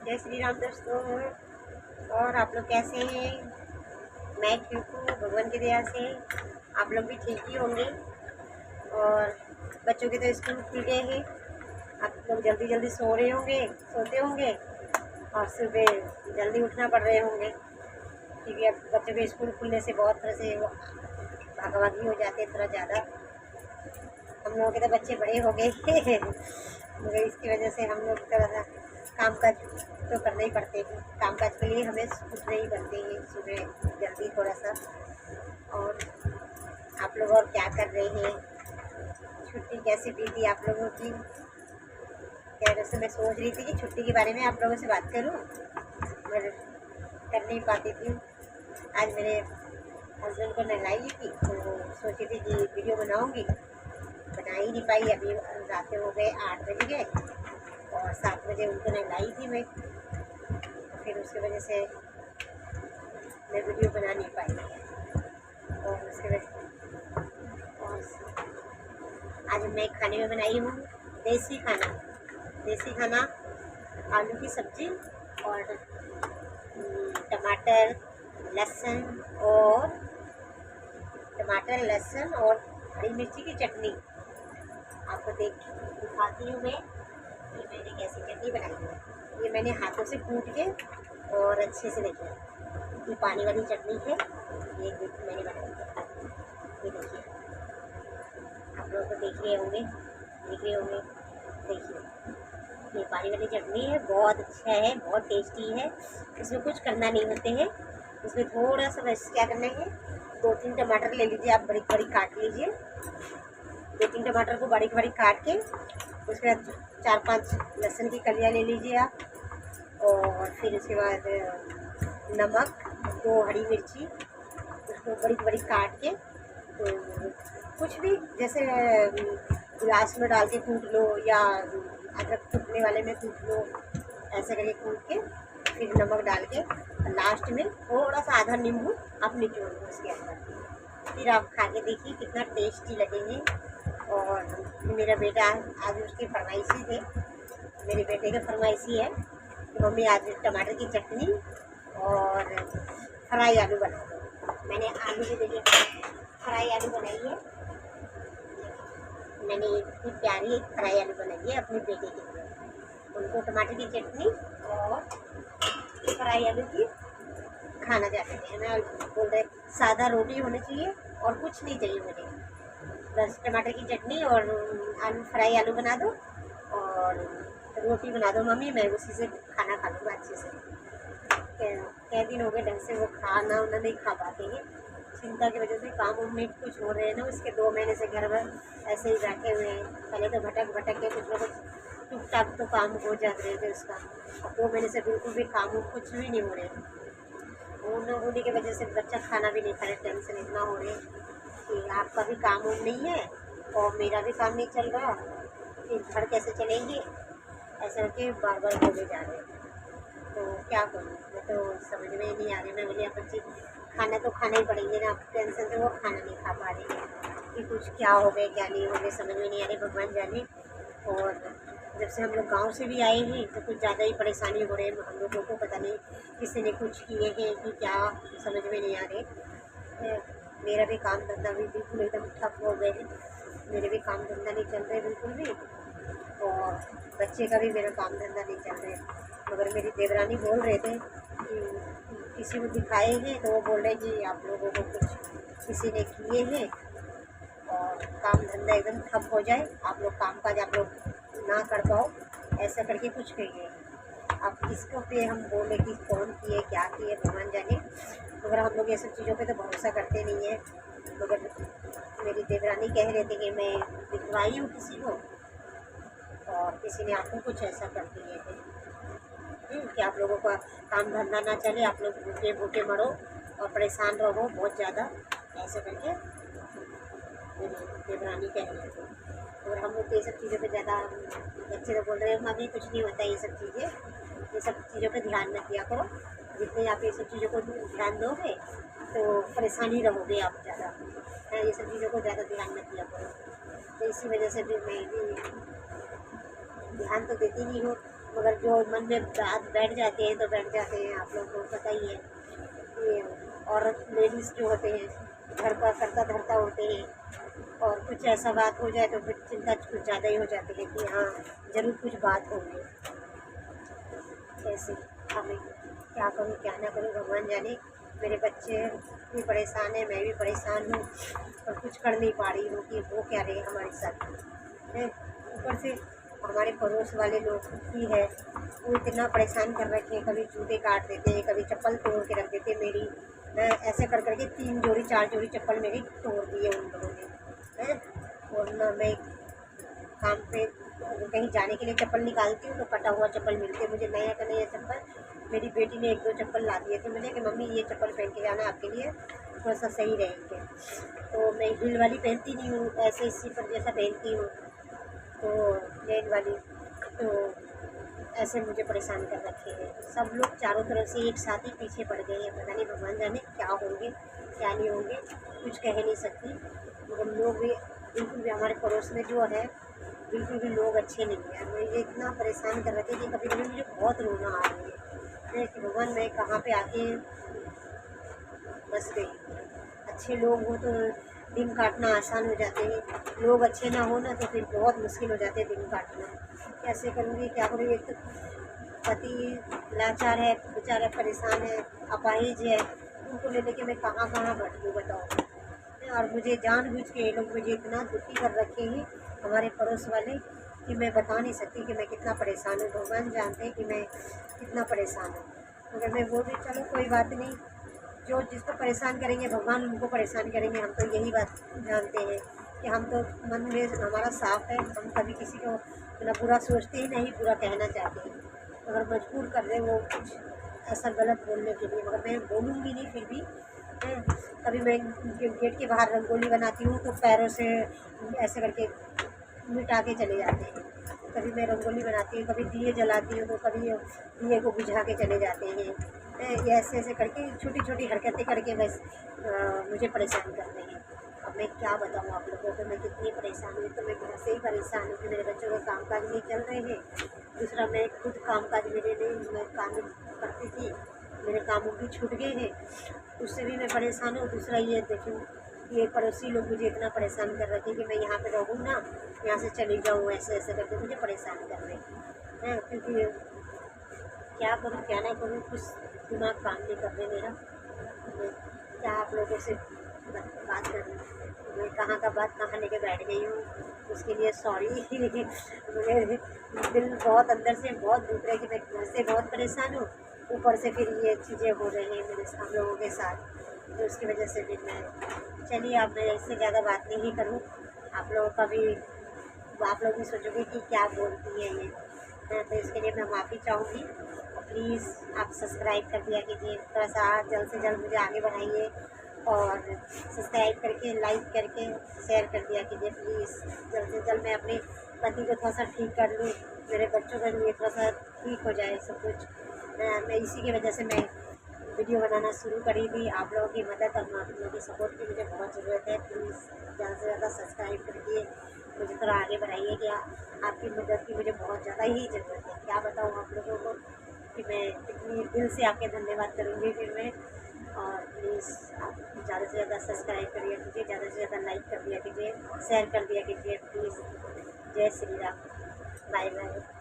जय श्री राम दोस्तों। और आप लोग कैसे हैं? मैं ठीक हूँ, भगवान की दया से। आप लोग भी ठीक ही होंगे। और बच्चों के तो स्कूल खुल गए हैं। आप लोग जल्दी जल्दी सो रहे होंगे, सोते होंगे, और सुबह जल्दी उठना पड़ रहे होंगे, क्योंकि अब बच्चों के स्कूल खुलने से बहुत तरह से भागाभागी हो जाते हैं थोड़ा ज़्यादा। हम लोगों के तो बच्चे बड़े हो गए मगर इसकी वजह से हम लोग थोड़ा सा काम काज तो करना ही पड़ते हैं। काम काज के लिए हमें उठना ही पड़ते हैं सुबह जल्दी थोड़ा सा। और आप लोग और क्या कर रहे हैं? छुट्टी कैसी बीती आप लोगों की? क्या वैसे मैं सोच रही थी कि छुट्टी के बारे में आप लोगों से बात करूं, मगर कर नहीं पाती थी। आज मेरे हस्बैंड को नहलाई थी तो सोची थी कि वीडियो बनाऊंगी, बना ही नहीं पाई। अभी रात हो गए 8 बज गए और 7 बजे उनको नहलाई थी मैं, तो फिर उसकी वजह से मैं वीडियो बना नहीं पाई। और उसके वजह आज मैं खाने में बनाई हूँ देसी खाना, आलू की सब्जी और टमाटर लहसुन और हरी मिर्ची की चटनी। आपको दिखाती हूँ मैं कि मैंने कैसी चटनी बनाई है। ये मैंने हाथों से कूट के और अच्छे से देखिए, ये पानी वाली चटनी है, ये मैंने बनाई है। ये देखिए, आप लोग तो देख रहे होंगे। देखिए, ये पानी वाली चटनी है, बहुत अच्छा है, बहुत टेस्टी है। इसमें कुछ करना नहीं होते हैं। इसमें थोड़ा सा बस क्या करना है, 2-3 टमाटर ले लीजिए, आप बड़ी बड़ी काट लीजिए। 2-3 टमाटर को बड़ी बड़ी काट के उसके बाद 4-5 लहसुन की कलियाँ ले लीजिए आप। और फिर उसके बाद नमक, 2 हरी मिर्ची, उसको बड़ी बड़ी काट के कुछ भी जैसे गिलास में डाल के कूट लो या अदरक कूटने वाले में कूट लो, ऐसे करके कूट के फिर नमक डाल के लास्ट में थोड़ा सा आधा नींबू आप निचोड़ दो उसके अंदर। फिर आप खा के देखिए कितना टेस्टी लगेंगे। और मेरा बेटा आज उसकी फरमाइशी थे, मेरे बेटे की फरमाइशी है कि मम्मी आज टमाटर की चटनी और फ्राई आलू बना दो। मैंने आलू भी देखिए फ्राई आलू बनाई है। मैंने इतनी प्यारी एक फ्राई आलू बनाई है अपने बेटे के लिए। उनको टमाटर की चटनी और फ्राई आलू की खाना चाहते हैं। मैं बोल रहे सादा रोटी होनी चाहिए और कुछ नहीं चाहिए मुझे, बस टमाटर की चटनी और आलू फ्राई आलू बना दो और रोटी बना दो मम्मी, मैं उसी से खाना खा लूँगा अच्छे से। कई दिन हो गए ढंग से वो खाना उन्हें नहीं खा पाते हैं, चिंता की वजह से। काम में कुछ हो रहे हैं ना, उसके 2 महीने से घर में ऐसे ही बैठे हुए हैं। पहले तो भटक के कुछ ना कुछ टुक टाक तो काम हो जाते रहे थे उसका। अब 2 महीने से बिल्कुल भी काम कुछ भी नहीं हो रहे। वो न होने की वजह से बच्चा खाना भी नहीं खा रहे। टेंशन इतना हो रही कि आपका भी काम उम नहीं है और मेरा भी काम नहीं चल रहा, फिर घर कैसे चलेंगे, ऐसा करके बार बार बोले जा रहे हैं। तो क्या करूँ, मैं तो समझ में ही नहीं आ रही। मैं बोली आप बच्चे खाना तो खाना ही पड़ेंगे ना, टेंशन से वो खाना नहीं खा पा रही है कि कुछ क्या हो गए क्या नहीं हो गए, समझ में नहीं आ रही, भगवान जाने। और जब से हम लोग गांव से भी आए हैं तो कुछ ज़्यादा ही परेशानी हो रही है हम लोगों को। पता नहीं किसी ने कुछ किए हैं कि क्या, समझ में नहीं आ रहे। मेरा भी काम धंधा भी बिल्कुल एकदम ठप हो गए हैं। मेरे भी काम धंधा नहीं चल रहे बिल्कुल भी, और बच्चे का भी मेरा काम धंधा नहीं चल रहा। मगर मेरी देवरानी बोल रहे थे कि किसी को दिखाए हैं तो वो बोल रहे कि आप लोगों को कुछ किसी ने किए हैं और काम धंधा एकदम ठप हो जाए, आप लोग काम काज आप लोग ना कर पाओ, ऐसा करके कुछ कहिए। अब किसको पे हम बोले कि कौन किए क्या किए, भगवान जाने। मगर हम लोग ये सब चीज़ों पे तो भरोसा करते नहीं है। मगर मेरी देवरानी कह रहे थे कि मैं दिखवाई हूँ किसी को और किसी ने आपको कुछ ऐसा कर दिए थे कि आप लोगों का काम धंधा ना चले, आप लोग भूखे भूखे मरो और परेशान रहो बहुत ज़्यादा, ऐसे करके मेरी देवरानी कह रही थी। और हम लोग तो ये सब चीज़ों पे ज़्यादा, बच्चे तो बोल रहे हैं मम्मी कुछ नहीं होता ये सब चीज़ें, ये सब चीज़ों पे ध्यान मत दिया करो। जितने आप ये सब चीज़ों को ध्यान दोगे तो परेशानी रहोगे आप ज़्यादा, ये सब चीज़ों को ज़्यादा ध्यान मत दिया करो। तो इसी वजह से भी मैं भी ध्यान तो देती नहीं हूँ, मगर जो मन में बात बैठ जाते हैं तो बैठ जाते हैं। आप लोगों को पता ही है कि औरत लेडीज़ जो होते हैं घर का करता धरता होते हैं, और कुछ ऐसा बात हो जाए तो फिर चिंता कुछ ज़्यादा ही हो जाती है कि हाँ ज़रूर कुछ बात होगी। कैसे हमें क्या करूँ क्या ना करूँ भगवान जाने। मेरे बच्चे भी परेशान हैं, मैं भी परेशान हूँ, और कुछ कर नहीं पा रही हूँ कि वो क्या रहे हमारे साथ हैं। ऊपर से हमारे पड़ोस वाले लोग भी है, वो इतना परेशान कर रखे हैं, कभी जूते काट देते हैं, कभी चप्पल तोड़ के रख देते हैं मेरी। ऐसे कर करके 3 जोड़ी 4 जोड़ी चप्पल मेरी तोड़ दी है उन लोगों ने हैं। और ना मैं काम पे कहीं जाने के लिए चप्पल निकालती हूँ तो कटा हुआ चप्पल मिलती है मुझे, नया का नया चप्पल। मेरी बेटी ने 1-2 चप्पल ला दिए थे मुझे कि मम्मी ये चप्पल पहन के जाना आपके लिए थोड़ा सा सही रहेंगे। तो मैं हील वाली पहनती नहीं हूँ, ऐसे स्लीपर जैसा पहनती हूँ, तो प्लेन वाली। तो ऐसे मुझे परेशान कर रखे हैं सब लोग, चारों तरफ से एक साथ ही पीछे पड़ गए हैं। पता नहीं भगवान जाने क्या होंगे क्या नहीं होंगे, कुछ कह नहीं सकती। मगर लोग भी बिल्कुल भी हमारे पड़ोस में जो है बिल्कुल भी लोग अच्छे नहीं हैं। मुझे इतना परेशान कर रखे कि कभी कभी मुझे बहुत रोना आ रही है कि भगवान मैं कहाँ पे आके बस गई। अच्छे लोग हो तो दिन काटना आसान हो जाते हैं, लोग अच्छे ना हो ना तो फिर बहुत मुश्किल हो जाते हैं दिन काटना। कैसे करूँगी क्या करूँगी। एक तो पति लाचार है, बेचारा परेशान है, अपाहिज है, उनको ले लेके मैं कहाँ कहाँ भटकूँ बताओ। और मुझे जानबूझ के ये लोग मुझे इतना दुखी कर रखे हैं हमारे पड़ोस वाले कि मैं बता नहीं सकती कि मैं कितना परेशान हूँ। भगवान जानते हैं कि मैं कितना परेशान हूँ। मगर मैं वो भी चलो कोई बात नहीं, जो जिसको परेशान करेंगे भगवान उनको परेशान करेंगे। हम तो यही बात जानते हैं कि हम तो मन में हमारा साफ है, हम कभी किसी को ना बुरा सोचते ही नहीं, बुरा कहना चाहते हैं। अगर मजबूर कर रहे वो कुछ ऐसा गलत बोलने के लिए, मगर मैं बोलूँगी नहीं फिर भी हैं। कभी मैं गेट के बाहर रंगोली बनाती हूँ तो पैरों से ऐसे करके मिटा के चले जाते हैं। कभी मैं रंगोली बनाती हूँ, कभी दिए जलाती हूँ तो कभी दिए को बुझा के चले जाते हैं। ये ऐसे ऐसे करके छोटी छोटी हरकतें करके बस मुझे परेशान करते हैं। अब मैं क्या बताऊँ आप लोगों को मैं कितनी परेशान हूँ। तो मैं घर से ही परेशान हूँ कि मेरे बच्चों का कामकाज नहीं चल रहे हैं। दूसरा मैं खुद कामकाज मेरे नहीं, मैं काम करती थी, मेरे कामों भी छूट गए हैं, उससे भी मैं परेशान हूँ। दूसरा ये देखूँ ये पड़ोसी लोग मुझे इतना परेशान कर रखे कि मैं यहाँ पे रहूँ ना, यहाँ से चली जाऊँ, ऐसे ऐसे करके मुझे परेशान कर रहे हैं। क्योंकि क्या करूँ क्या ना करूँ, कुछ दिमाग काम नहीं कर रहे मेरा। मैं क्या आप लोगों से बात करूँ, मैं कहाँ का बात कहाँ लेके बैठ गई हूँ, उसके लिए सॉरी। मुझे दिल बहुत अंदर से बहुत दुख रहा है कि मैं घर से बहुत परेशान हूँ, ऊपर से फिर ये चीज़ें हो रही हैं मेरे हम लोगों के साथ, तो उसकी वजह से फिर मैं चलिए अब मैं इससे ज़्यादा बात नहीं करूँ। आप लोगों का भी आप लोग भी सोचोगे कि क्या बोलती है ये। तो इसके लिए मैं माफ़ी चाहूँगी। प्लीज़ आप सब्सक्राइब कर दिया कीजिए, थोड़ा सा जल्द से जल्द मुझे आगे बढ़ाइए, और सब्सक्राइब करके लाइक करके शेयर कर दिया कीजिए प्लीज़। जल्द से जल्द मैं अपने पति को थोड़ा सा ठीक कर लूँ, मेरे बच्चों के लिए थोड़ा सा ठीक हो जाए सब कुछ। मैं इसी की वजह से मैं वीडियो बनाना शुरू करी थी। आप लोगों की मदद और आप लोगों की सपोर्ट की मुझे बहुत ज़रूरत है। प्लीज़ ज़्यादा से ज़्यादा सब्सक्राइब करके मुझे थोड़ा आगे बढ़ाइए कि आपकी मदद की मुझे बहुत ज़्यादा ही ज़रूरत है। क्या बताऊँ आप लोगों को कि मैं कितनी दिल से आपके धन्यवाद करूँगी फिर मैं। और प्लीज़ आप ज़्यादा से ज़्यादा सब्सक्राइब करिए कीजिए, ज़्यादा से ज़्यादा लाइक कर दिया कीजिए, शेयर कर दिया कीजिए प्लीज़। जय श्री राम, बाय बाय।